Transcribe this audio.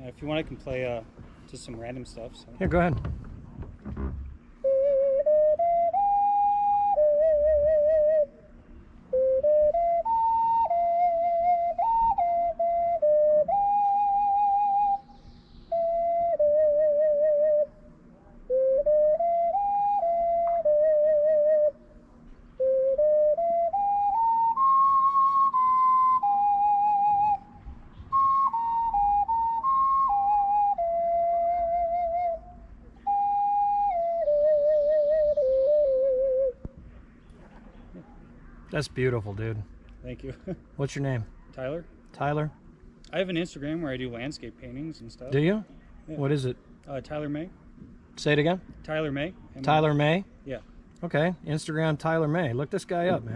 If you want, I can play just some random stuff. So. Here, go ahead. That's beautiful, dude. Thank you. What's your name? Tyler. Tyler? I have an Instagram where I do landscape paintings and stuff. Do you? Yeah. What is it? Tyler May. Say it again. Tyler May. Tyler May? Yeah. Okay. Instagram Tyler May. Look this guy up, man.